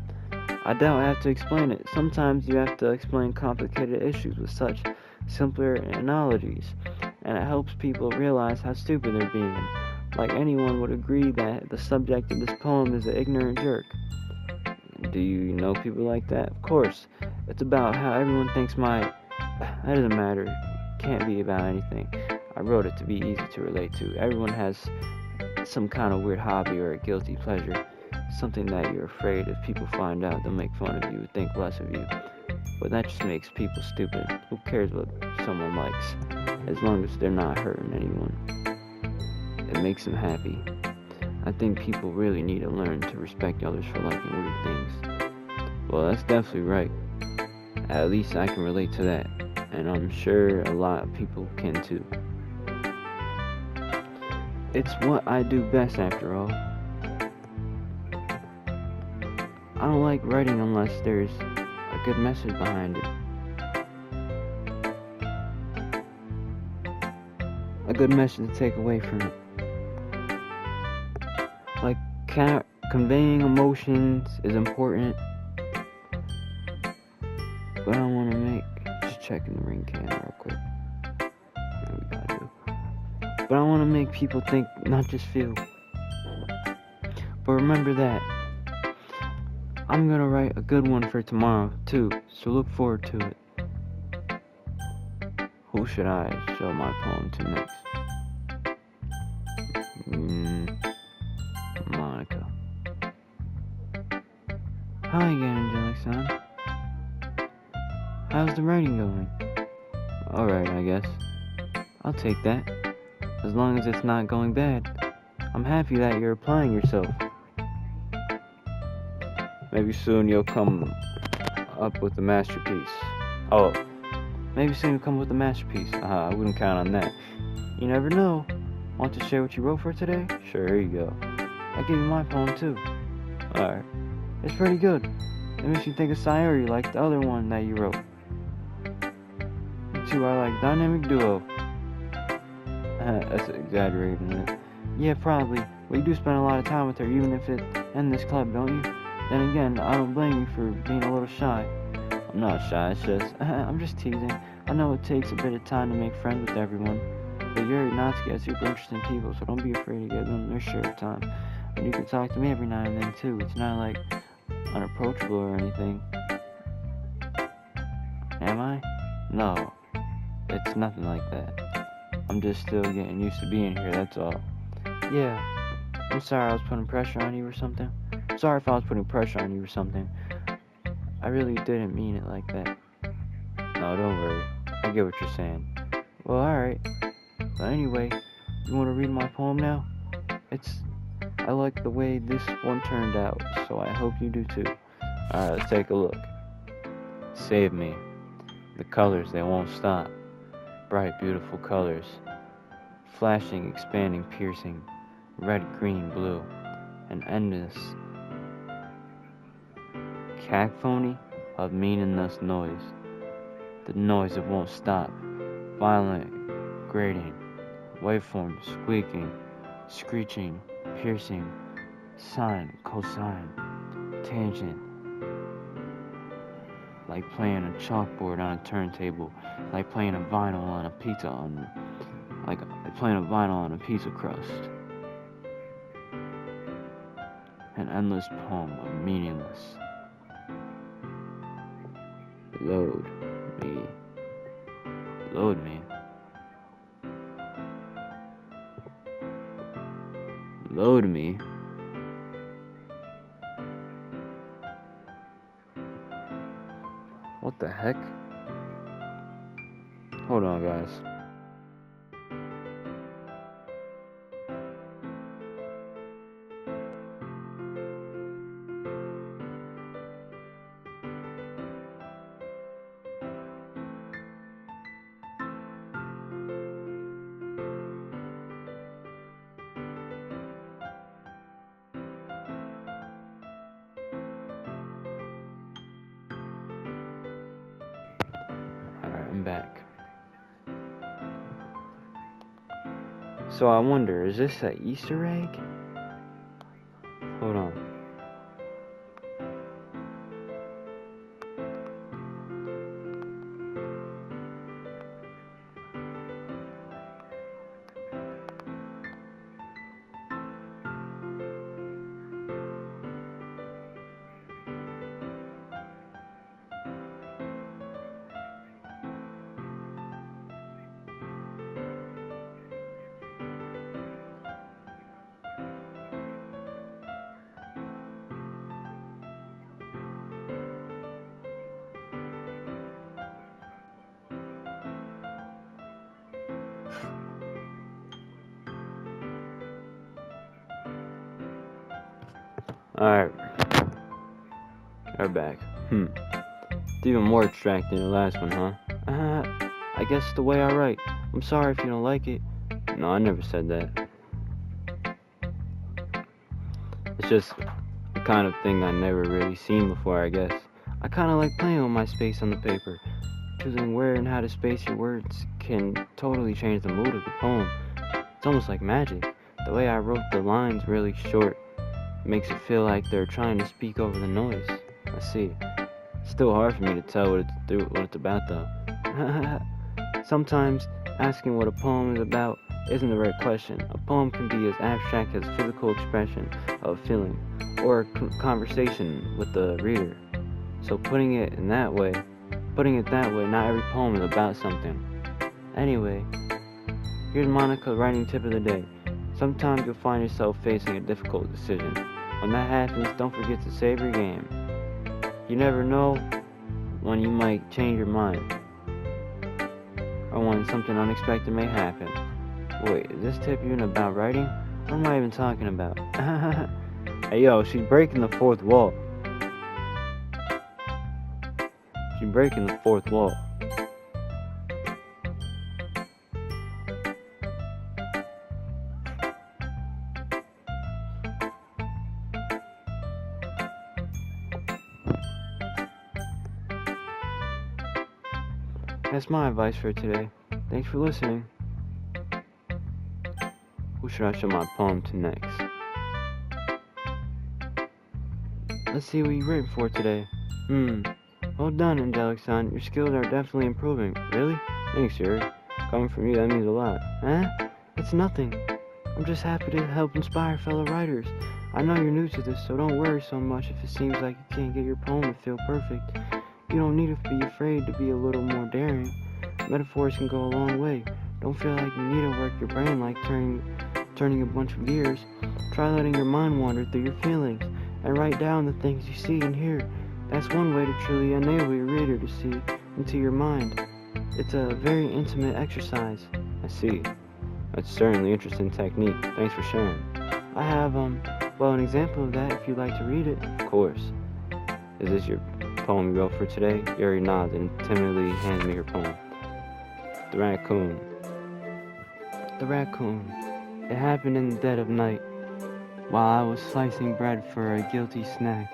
I doubt I have to explain it. Sometimes you have to explain complicated issues with such simpler analogies, and it helps people realize how stupid they're being. Like anyone would agree that the subject of this poem is an ignorant jerk. Do you know people like that? Of course. It's about how everyone thinks that doesn't matter. Can't be about anything. I wrote it to be easy to relate to. Everyone has some kind of weird hobby or a guilty pleasure. Something that you're afraid if people find out they'll make fun of you, think less of you. But that just makes people stupid. Who cares what someone likes? As long as they're not hurting anyone. It makes them happy. I think people really need to learn to respect others for liking weird things. Well, that's definitely right. At least I can relate to that. And I'm sure a lot of people can too. It's what I do best after all. I don't like writing unless there's a good message behind it. A good message to take away from it. Like conveying emotions is important, but I want to just checking the ring cam real quick. What we gotta do. But I want to make people think, not just feel. But remember that I'm gonna write a good one for tomorrow too, so look forward to it. Who should I show my poem to next? Monica. Hi again, Angelic Son. How's the writing going? Alright, I guess. I'll take that. As long as it's not going bad. I'm happy that you're applying yourself. Maybe soon you'll come up with a masterpiece. Oh, maybe soon you'll come up with a masterpiece. I wouldn't count on that. You never know. Want to share what you wrote for today? Sure, here you go. I'll give you my poem too. Alright. It's pretty good. It makes you think of Sayori like the other one that you wrote. You two are like dynamic duo. That's exaggerating, isn't it? Yeah, probably. But you do spend a lot of time with her, even if it's in this club, don't you? Then again, I don't blame you for being a little shy. I'm not shy, it's just, I'm just teasing. I know it takes a bit of time to make friends with everyone, but you're not to get super interesting people, so don't be afraid to give them their share of time. And you can talk to me every now and then too. It's not like unapproachable or anything. Am I? No, it's nothing like that. I'm just still getting used to being here, that's all. Yeah, I'm sorry I was putting pressure on you or something. Sorry if I was putting pressure on you or something. I really didn't mean it like that. No, don't worry. I get what you're saying. Well, alright. But anyway, you want to read my poem now? I like the way this one turned out, so I hope you do too. Alright, let's take a look. Save me. The colors, they won't stop. Bright, beautiful colors. Flashing, expanding, piercing. Red, green, blue. An endless cacophony of meaningless noise. The noise that won't stop. Violent, grating, waveform, squeaking, screeching, piercing, sine, cosine, tangent. Like playing a chalkboard on a turntable. Like playing a vinyl on a pizza crust. An endless poem of meaningless. Load me. Load me. Load me. What the heck? Hold on, guys. I'm back. So I wonder, is this an Easter egg? Hold on. Alright. We're back. It's even more abstract than the last one, huh? I guess it's the way I write. I'm sorry if you don't like it. No, I never said that. It's just the kind of thing I never really seen before, I guess. I kind of like playing with my space on the paper. Choosing where and how to space your words can totally change the mood of the poem. It's almost like magic. The way I wrote the lines really short makes it feel like they're trying to speak over the noise. I see. It's still hard for me to tell what it's about, though. Sometimes asking what a poem is about isn't the right question. A poem can be as abstract as physical expression of feeling or a conversation with the reader. So putting it that way, not every poem is about something. Anyway, here's Monica's writing tip of the day. Sometimes you'll find yourself facing a difficult decision. When that happens, don't forget to save your game. You never know when you might change your mind, or when something unexpected may happen. Wait, is this tip even about writing? What am I even talking about? Hey yo, she's breaking the fourth wall. She's breaking the fourth wall. That's my advice for today. Thanks for listening. Who should I show my poem to next? Let's see what you've written for today. Well done, Angelic Son. Your skills are definitely improving. Really? Thanks, Sayori. Coming from you, that means a lot. Huh? It's nothing. I'm just happy to help inspire fellow writers. I know you're new to this, so don't worry so much if it seems like you can't get your poem to feel perfect. You don't need to be afraid to be a little more daring. Metaphors can go a long way. Don't feel like you need to work your brain like turning a bunch of gears. Try letting your mind wander through your feelings and write down the things you see and hear. That's one way to truly enable your reader to see into your mind. It's a very intimate exercise. I see. That's certainly an interesting technique. Thanks for sharing. I have, an example of that if you'd like to read it. Of course. Is this your poem you wrote for today? Yuri nods and timidly hands me her poem. The Raccoon. The Raccoon. It happened in the dead of night, while I was slicing bread for a guilty snack.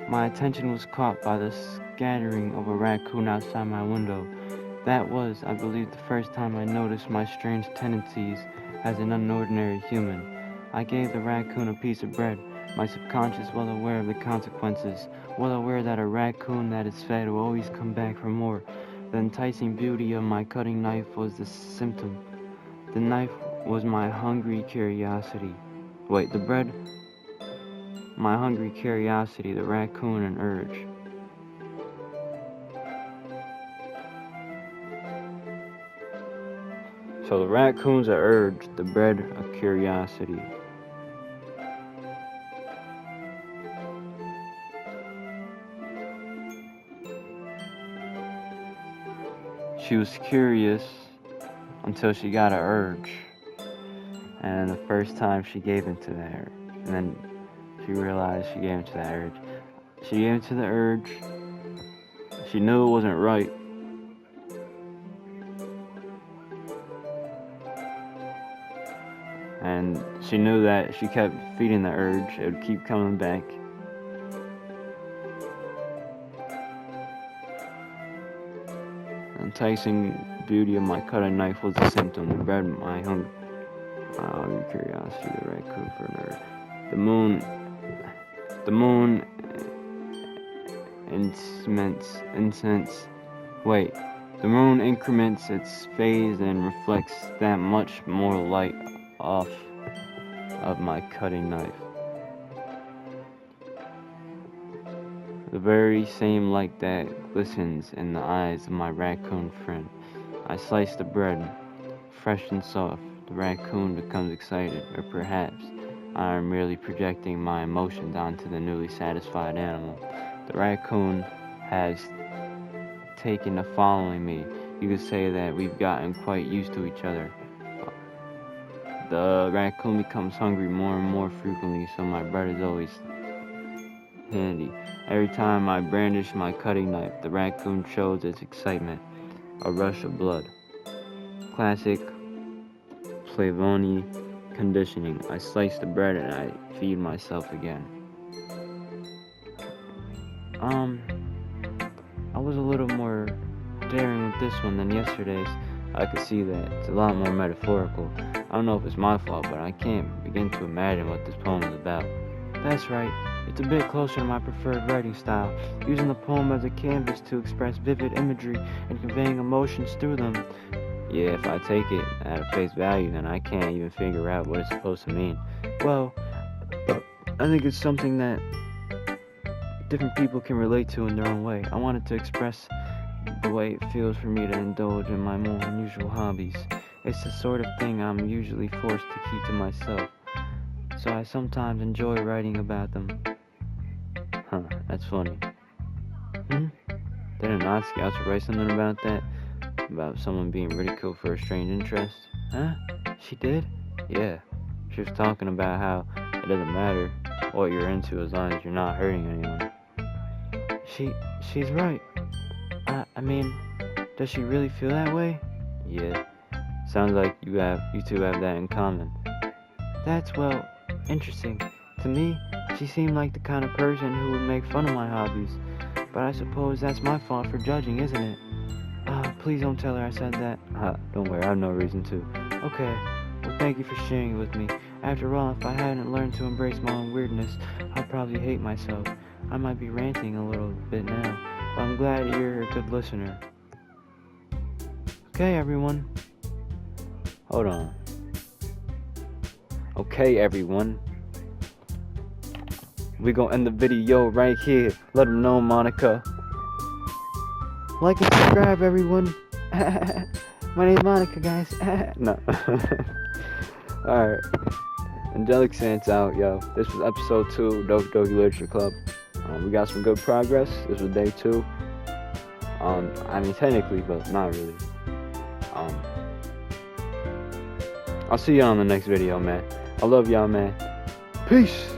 My attention was caught by the scattering of a raccoon outside my window. That was, I believe, the first time I noticed my strange tendencies as an unordinary human. I gave the raccoon a piece of bread, my subconscious well aware of the consequences, well aware that a raccoon that is fed will always come back for more. The enticing beauty of my cutting knife was the symptom. The knife was my hungry curiosity. The bread, my hungry curiosity, the raccoon an urge. So the raccoon's an urge, the bread a curiosity. She was curious until she got an urge. And the first time she gave into that urge. And then she realized she gave into that urge. She gave into the urge. She knew it wasn't right. And she knew that if she kept feeding the urge, it would keep coming back. enticing beauty of my cutting knife was a symptom. The bread, my hunger, your curiosity, the raccoon for nerd. The moon, the moon increments its phase and reflects that much more light off of my cutting knife. The very same light that glistens in the eyes of my raccoon friend. I slice the bread, fresh and soft. The raccoon becomes excited, or perhaps I am merely projecting my emotions onto the newly satisfied animal. The raccoon has taken to following me. You could say that we've gotten quite used to each other. The raccoon becomes hungry more and more frequently, so my bread is always handy. Every time I brandish my cutting knife, the raccoon shows its excitement. A rush of blood. Classic Pavlovian conditioning. I slice the bread and I feed myself again. I was a little more daring with this one than yesterday's. I could see that it's a lot more metaphorical. I don't know if it's my fault, but I can't begin to imagine what this poem is about. That's right. It's a bit closer to my preferred writing style, using the poem as a canvas to express vivid imagery and conveying emotions through them. Yeah, if I take it at face value, then I can't even figure out what it's supposed to mean. Well, I think it's something that different people can relate to in their own way. I wanted to express the way it feels for me to indulge in my more unusual hobbies. It's the sort of thing I'm usually forced to keep to myself, so I sometimes enjoy writing about them. Huh, that's funny. Didn't Nazi Scouts write something about that? About someone being ridiculed for a strange interest? Huh? She did? Yeah. She was talking about how it doesn't matter what you're into as long as you're not hurting anyone. She's right. I mean, does she really feel that way? Yeah. Sounds like you two have that in common. That's, well, interesting. To me, she seemed like the kind of person who would make fun of my hobbies. But I suppose that's my fault for judging, isn't it? Please don't tell her I said that. Don't worry, I have no reason to. Okay. Well, thank you for sharing it with me. After all, if I hadn't learned to embrace my own weirdness, I'd probably hate myself. I might be ranting a little bit now, but I'm glad you're a good listener. Okay, everyone. Hold on. Okay, everyone. We're gonna end the video right here. Let them know, Monica. Like and subscribe, everyone. My name's Monica, guys. No. Alright. Angelic Sant's out, yo. This was episode 2, Doki Doki Literature Club. We got some good progress. This was day 2. I mean, technically, but not really. I'll see you on the next video, man. I love y'all, man. Peace.